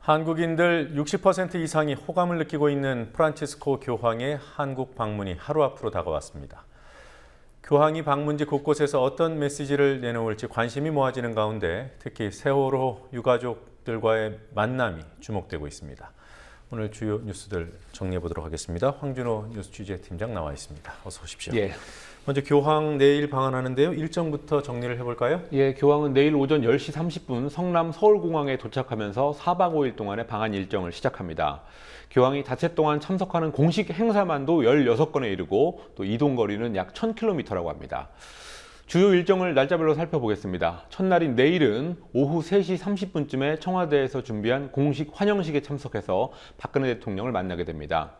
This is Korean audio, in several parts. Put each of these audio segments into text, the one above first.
한국인들 60% 이상이 호감을 느끼고 있는 프란치스코 교황의 한국 방문이 하루 앞으로 다가왔습니다. 교황이 방문지 곳곳에서 어떤 메시지를 내놓을지 관심이 모아지는 가운데 특히 세월호 유가족들과의 만남이 주목되고 있습니다. 오늘 주요 뉴스들 정리해 보도록 하겠습니다. 황준호 뉴스 취재팀장 나와 있습니다. 어서 오십시오. 예. 먼저 교황 내일 방한하는데요. 일정부터 정리를 해볼까요? 예, 교황은 내일 오전 10시 30분 성남 서울공항에 도착하면서 4박 5일 동안의 방한 일정을 시작합니다. 교황이 닷새 동안 참석하는 공식 행사만도 16건에 이르고 또 이동 거리는 약 1000km라고 합니다. 주요 일정을 날짜별로 살펴보겠습니다. 첫날인 내일은 오후 3시 30분쯤에 청와대에서 준비한 공식 환영식에 참석해서 박근혜 대통령을 만나게 됩니다.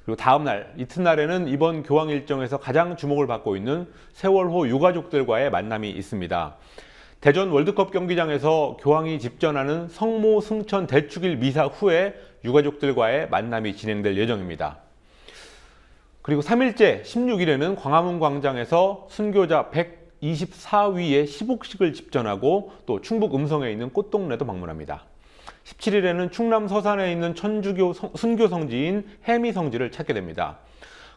그리고 다음 날, 이튿날에는 이번 교황 일정에서 가장 주목을 받고 있는 세월호 유가족들과의 만남이 있습니다. 대전 월드컵 경기장에서 교황이 집전하는 성모 승천 대축일 미사 후에 유가족들과의 만남이 진행될 예정입니다. 그리고 3일째 16일에는 광화문 광장에서 순교자 124위의 시복식을 집전하고 또 충북 음성에 있는 꽃동네도 방문합니다. 17일에는 충남 서산에 있는 천주교 순교 성지인 해미 성지를 찾게 됩니다.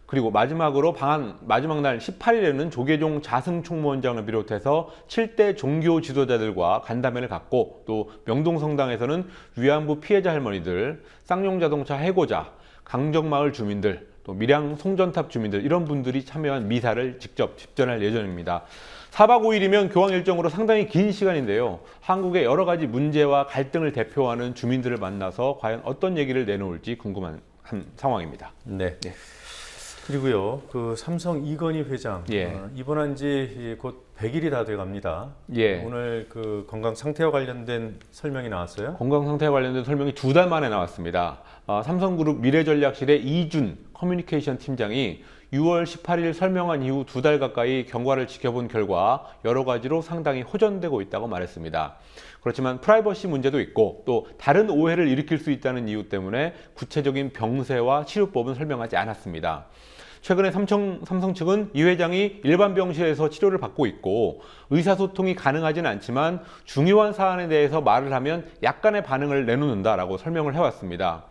그리고 마지막으로 방한 마지막 날 18일에는 조계종 자승총무원장을 비롯해서 7대 종교 지도자들과 간담회를 갖고 또 명동성당에서는 위안부 피해자 할머니들, 쌍용자동차 해고자, 강정마을 주민들, 또 밀양 송전탑 주민들 이런 분들이 참여한 미사를 직접 집전할 예정입니다. 4박 5일이면 교황 일정으로 상당히 긴 시간인데요. 한국의 여러 가지 문제와 갈등을 대표하는 주민들을 만나서 과연 어떤 얘기를 내놓을지 궁금한 상황입니다. 네. 네. 그리고요, 그 삼성 이건희 회장 입원한 지 곧 100일이 다 돼갑니다. 오늘 그 건강 상태와 관련된 설명이 나왔어요. 건강 상태와 관련된 설명이 2달 만에 나왔습니다. 삼성그룹 미래전략실의 이준 커뮤니케이션 팀장이 6월 18일 설명한 이후 2달 가까이 경과를 지켜본 결과 여러 가지로 상당히 호전되고 있다고 말했습니다. 그렇지만 프라이버시 문제도 있고 또 다른 오해를 일으킬 수 있다는 이유 때문에 구체적인 병세와 치료법은 설명하지 않았습니다. 최근에 삼성 측은 이 회장이 일반 병실에서 치료를 받고 있고 의사소통이 가능하진 않지만 중요한 사안에 대해서 말을 하면 약간의 반응을 내놓는다라고 설명을 해왔습니다.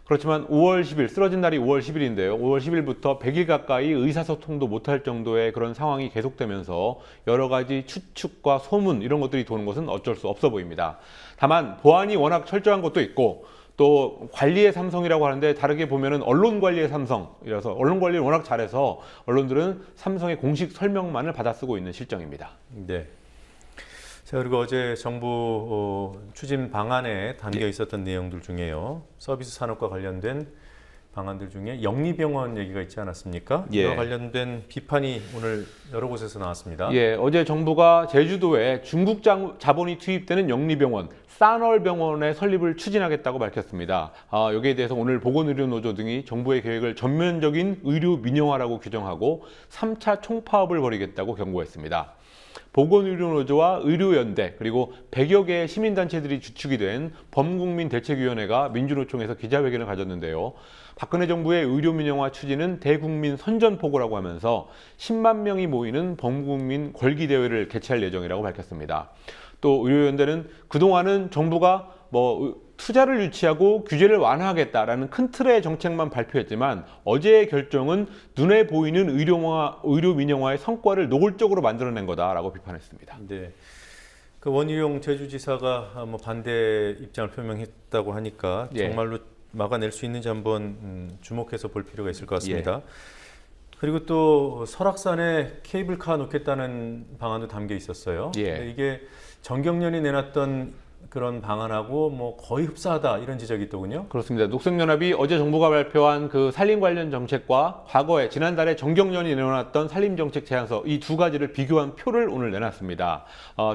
그렇지만 5월 10일, 쓰러진 날이 5월 10일인데요. 5월 10일부터 100일 가까이 의사소통도 못할 정도의 그런 상황이 계속되면서 여러 가지 추측과 소문 이런 것들이 도는 것은 어쩔 수 없어 보입니다. 다만 보안이 워낙 철저한 것도 있고 또 관리의 삼성이라고 하는데 다르게 보면은 언론 관리의 삼성이라서 언론 관리를 워낙 잘해서 언론들은 삼성의 공식 설명만을 받아 쓰고 있는 실정입니다. 네. 자, 그리고 어제 정부 추진 방안에 담겨 있었던 내용들 중에요. 서비스 산업과 관련된 방안들 중에 영리병원 얘기가 있지 않았습니까? 이와 관련된 비판이 오늘 여러 곳에서 나왔습니다. 어제 정부가 제주도에 중국 자본이 투입되는 영리병원, 싸널병원의 설립을 추진하겠다고 밝혔습니다. 여기에 대해서 오늘 보건의료노조 등이 정부의 계획을 전면적인 의료 민영화라고 규정하고 3차 총파업을 벌이겠다고 경고했습니다. 보건의료노조와 의료연대 그리고 100여 개의 시민단체들이 주축이 된 범국민대책위원회가 민주노총에서 기자회견을 가졌는데요. 박근혜 정부의 의료민영화 추진은 대국민 선전포고라고 하면서 10만 명이 모이는 범국민 권기대회를 개최할 예정이라고 밝혔습니다. 또 의료연대는 그동안은 정부가 투자를 유치하고 규제를 완화하겠다라는 큰 틀의 정책만 발표했지만 어제의 결정은 눈에 보이는 의료 민영화의 성과를 노골적으로 만들어낸 거다라고 비판했습니다. 네. 그 원희룡 제주지사가 반대 입장을 표명했다고 하니까 정말로 막아낼 수 있는지 한번 주목해서 볼 필요가 있을 것 같습니다. 그리고 또 설악산에 케이블카 놓겠다는 방안도 담겨 있었어요. 이게 정경련이 내놨던 그런 방안하고 거의 흡사하다 이런 지적이 있더군요. 그렇습니다. 녹색연합이 어제 정부가 발표한 그 산림 관련 정책과 과거에 지난달에 정경련이 내놓았던 산림정책 제안서 이 두 가지를 비교한 표를 오늘 내놨습니다.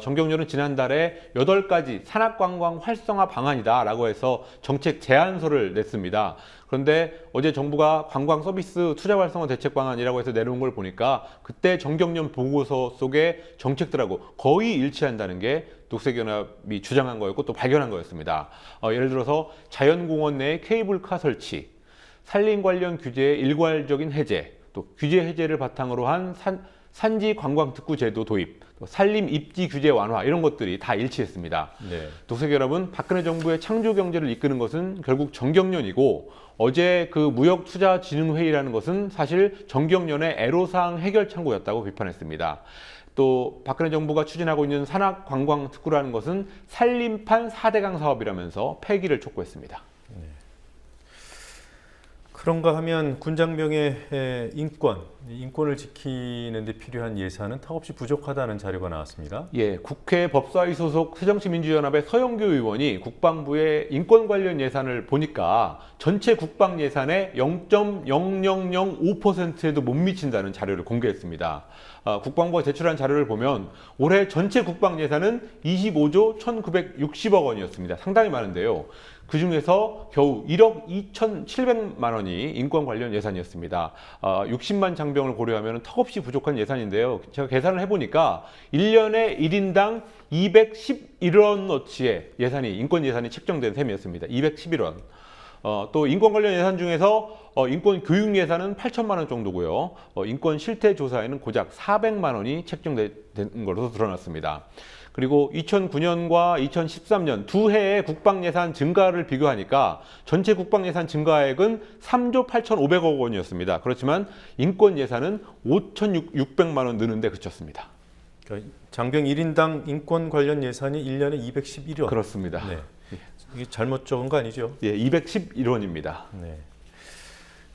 정경련은 지난달에 8가지 산악관광 활성화 방안이다라고 해서 정책 제안서를 냈습니다. 그런데 어제 정부가 관광 서비스 투자 활성화 대책 방안이라고 해서 내놓은 걸 보니까 그때 정경련 보고서 속의 정책들하고 거의 일치한다는 게 녹색연합이 주장한 거였고 또 발견한 거였습니다. 예를 들어서 자연공원 내 케이블카 설치, 산림 관련 규제의 일괄적인 해제, 또 규제 해제를 바탕으로 한 산지 관광특구 제도 도입, 또 산림 입지 규제 완화 이런 것들이 다 일치했습니다. 네. 도색 여러분, 박근혜 정부의 창조 경제를 이끄는 것은 결국 정경련이고 어제 그 무역투자진흥회의라는 것은 사실 정경련의 애로사항 해결 창구였다고 비판했습니다. 또 박근혜 정부가 추진하고 있는 산악관광특구라는 것은 산림판 4대강 사업이라면서 폐기를 촉구했습니다. 그런가 하면 군장병의 인권을 지키는 데 필요한 예산은 턱없이 부족하다는 자료가 나왔습니다. 예, 국회 법사위 소속 새정치민주연합의 서영교 의원이 국방부의 인권 관련 예산을 보니까 전체 국방 예산의 0.0005%에도 못 미친다는 자료를 공개했습니다. 국방부가 제출한 자료를 보면 올해 전체 국방 예산은 25조 1,960억 원이었습니다. 상당히 많은데요. 그 중에서 겨우 1억 2,700만 원이 인권 관련 예산이었습니다. 60만 장병을 고려하면 턱없이 부족한 예산인데요. 제가 계산을 해보니까 1년에 1인당 211원어치의 예산이, 인권 예산이 책정된 셈이었습니다. 211원. 또 인권 관련 예산 중에서 인권 교육 예산은 8천만 원 정도고요. 인권 실태 조사에는 고작 400만 원이 책정된 것으로 드러났습니다. 그리고 2009년과 2013년 두 해의 국방 예산 증가를 비교하니까 전체 국방 예산 증가액은 3조 8,500억 원이었습니다. 그렇지만 인권 예산은 5,600만 원 느는데 그쳤습니다. 그러니까 장병 1인당 인권 관련 예산이 1년에 211원. 그렇습니다. 네. 이게 잘못 적은 거 아니죠? 예, 211원입니다. 네.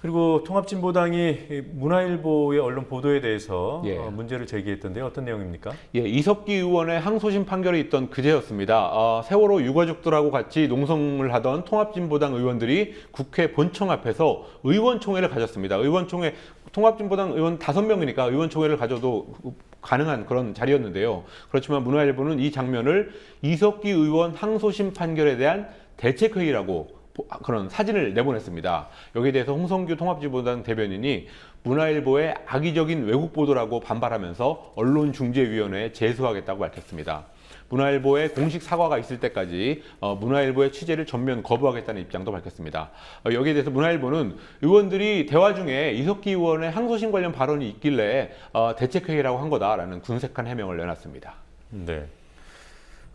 그리고 통합진보당이 문화일보의 언론 보도에 대해서 예. 문제를 제기했던데 어떤 내용입니까? 예, 이석기 의원의 항소심 판결이 있던 그제였습니다. 세월호 유가족들하고 같이 농성을 하던 통합진보당 의원들이 국회 본청 앞에서 의원총회를 가졌습니다. 의원총회, 통합진보당 의원 5명이니까 의원총회를 가져도 가능한 그런 자리였는데요. 그렇지만 문화일보는 이 장면을 이석기 의원 항소심 판결에 대한 대책회의라고 그런 사진을 내보냈습니다. 여기에 대해서 홍성규 통합진보당 대변인이 문화일보의 악의적인 왜곡 보도라고 반발하면서 언론중재위원회에 제소하겠다고 밝혔습니다. 문화일보의 공식 사과가 있을 때까지 문화일보의 취재를 전면 거부하겠다는 입장도 밝혔습니다. 여기에 대해서 문화일보는 의원들이 대화 중에 이석기 의원의 항소심 관련 발언이 있길래 대책회의라고 한 거다라는 군색한 해명을 내놨습니다. 네.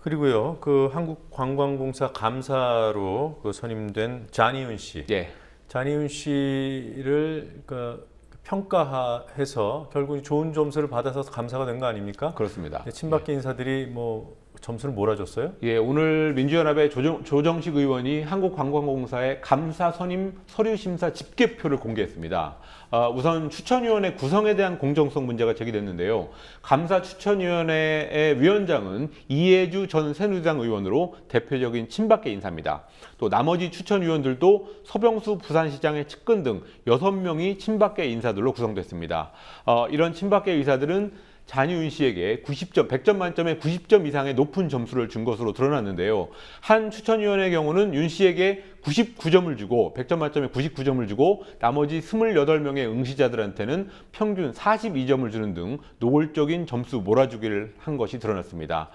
그리고요, 그 한국관광공사 감사로 선임된 잔이윤 씨. 예. 잔이윤 씨를 평가해서 결국 좋은 점수를 받아서 감사가 된 거 아닙니까? 그렇습니다. 친박계 인사들이 점수를 몰아줬어요? 예, 오늘 민주연합의 조정식 의원이 한국관광공사의 감사 선임 서류 심사 집계표를 공개했습니다. 우선 추천위원회 구성에 대한 공정성 문제가 제기됐는데요. 감사 추천위원회의 위원장은 이해주 전 새누리당 의원으로 대표적인 친박계 인사입니다. 또 나머지 추천위원들도 서병수 부산시장의 측근 등 6명이 친박계 인사들로 구성됐습니다. 이런 친박계 의사들은 잔이윤 씨에게 90점, 100점 만점에 90점 이상의 높은 점수를 준 것으로 드러났는데요. 한 추천위원의 경우는 윤 씨에게 99점을 주고 100점 만점에 99점을 주고 나머지 28명의 응시자들한테는 평균 42점을 주는 등 노골적인 점수 몰아주기를 한 것이 드러났습니다.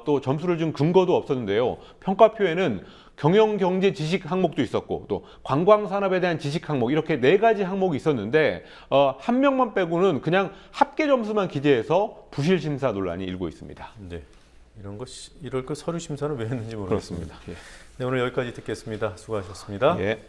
또 점수를 준 근거도 없었는데요. 평가표에는 경영, 경제, 지식 항목도 있었고 또 관광 산업에 대한 지식 항목 이렇게 4가지 항목이 있었는데 한 명만 빼고는 그냥 합계 점수만 기재해서 부실 심사 논란이 일고 있습니다. 네. 이럴 거 서류 심사는 왜 했는지 모르겠습니다. 그렇습니다. 예. 네, 오늘 여기까지 듣겠습니다. 수고하셨습니다. 예.